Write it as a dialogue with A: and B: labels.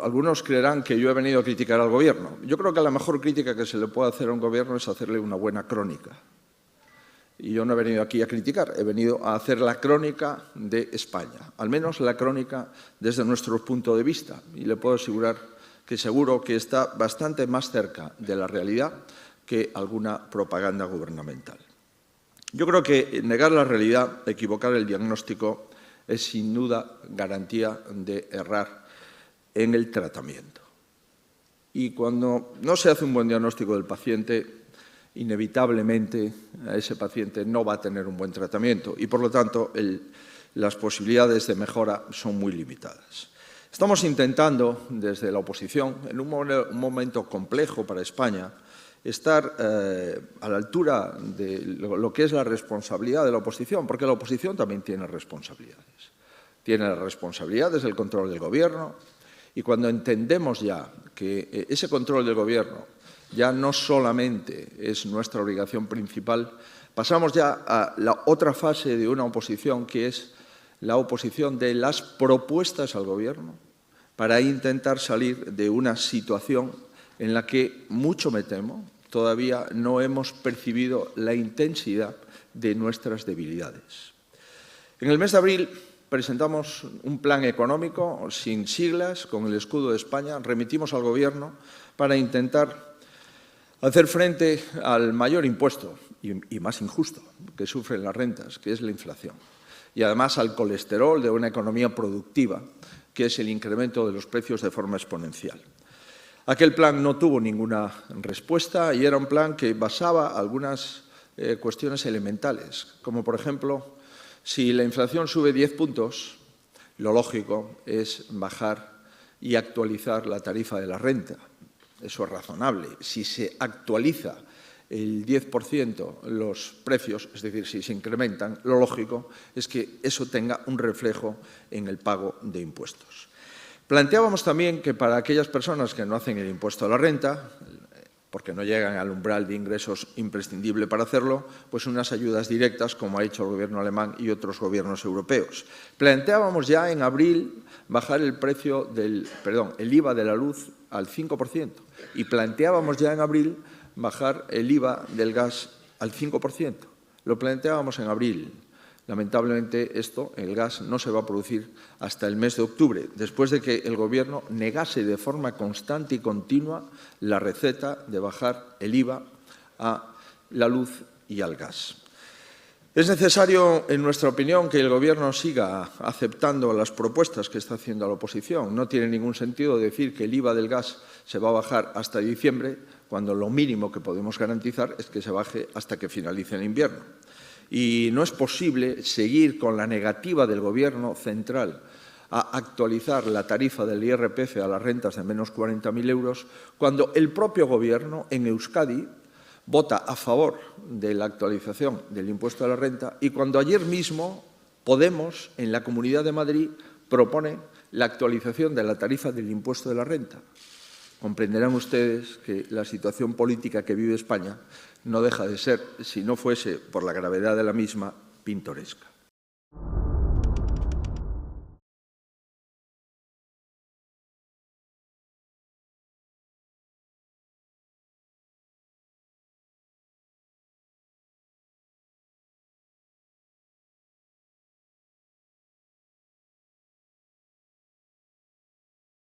A: algunos creerán que yo he venido a criticar al Gobierno. Yo creo que la mejor crítica que se le puede hacer a un Gobierno es hacerle una buena crónica. Y yo no he venido aquí a criticar, he venido a hacer la crónica de España, al menos la crónica desde nuestro punto de vista. Y le puedo asegurar que seguro que está bastante más cerca de la realidad que alguna propaganda gubernamental. Yo creo que negar la realidad, equivocar el diagnóstico, es sin duda garantía de errar en el tratamiento. Y cuando no se hace un buen diagnóstico del paciente, inevitablemente ese paciente no va a tener un buen tratamiento y, por lo tanto, las posibilidades de mejora son muy limitadas. Estamos intentando, desde la oposición, en un momento complejo para España, estar a la altura de lo que es la responsabilidad de la oposición, porque la oposición también tiene responsabilidades. Tiene las responsabilidades del control del Gobierno y cuando entendemos ya que ese control del Gobierno ya no solamente es nuestra obligación principal, pasamos ya a la otra fase de una oposición que es la oposición de las propuestas al Gobierno para intentar salir de una situación en la que, mucho me temo, todavía no hemos percibido la intensidad de nuestras debilidades. En el mes de abril presentamos un plan económico sin siglas, con el escudo de España, remitimos al Gobierno para intentar hacer frente al mayor impuesto y más injusto que sufren las rentas, que es la inflación, y además al colesterol de una economía productiva, que es el incremento de los precios de forma exponencial. Aquel plan no tuvo ninguna respuesta y era un plan que basaba algunas cuestiones elementales, como por ejemplo, si la inflación sube 10 puntos, lo lógico es bajar y actualizar la tarifa de la renta. Eso es razonable. Si se actualiza el 10% los precios, es decir, si se incrementan, lo lógico es que eso tenga un reflejo en el pago de impuestos. Planteábamos también que para aquellas personas que no hacen el impuesto a la renta, porque no llegan al umbral de ingresos imprescindible para hacerlo, pues unas ayudas directas, como ha hecho el Gobierno alemán y otros gobiernos europeos. Planteábamos ya en abril bajar el IVA de la luz al 5% y planteábamos ya en abril bajar el IVA del gas al 5%. Lo planteábamos en abril. Lamentablemente, el gas no se va a producir hasta el mes de octubre, después de que el Gobierno negase de forma constante y continua la receta de bajar el IVA a la luz y al gas. Es necesario, en nuestra opinión, que el Gobierno siga aceptando las propuestas que está haciendo la oposición. No tiene ningún sentido decir que el IVA del gas se va a bajar hasta diciembre, cuando lo mínimo que podemos garantizar es que se baje hasta que finalice el invierno. Y no es posible seguir con la negativa del Gobierno central a actualizar la tarifa del IRPF a las rentas de menos 40.000 euros, cuando el propio Gobierno en Euskadi vota a favor de la actualización del impuesto a la renta y cuando ayer mismo Podemos, en la Comunidad de Madrid, propone la actualización de la tarifa del impuesto de la renta. Comprenderán ustedes que la situación política que vive España no deja de ser, si no fuese por la gravedad de la misma, pintoresca.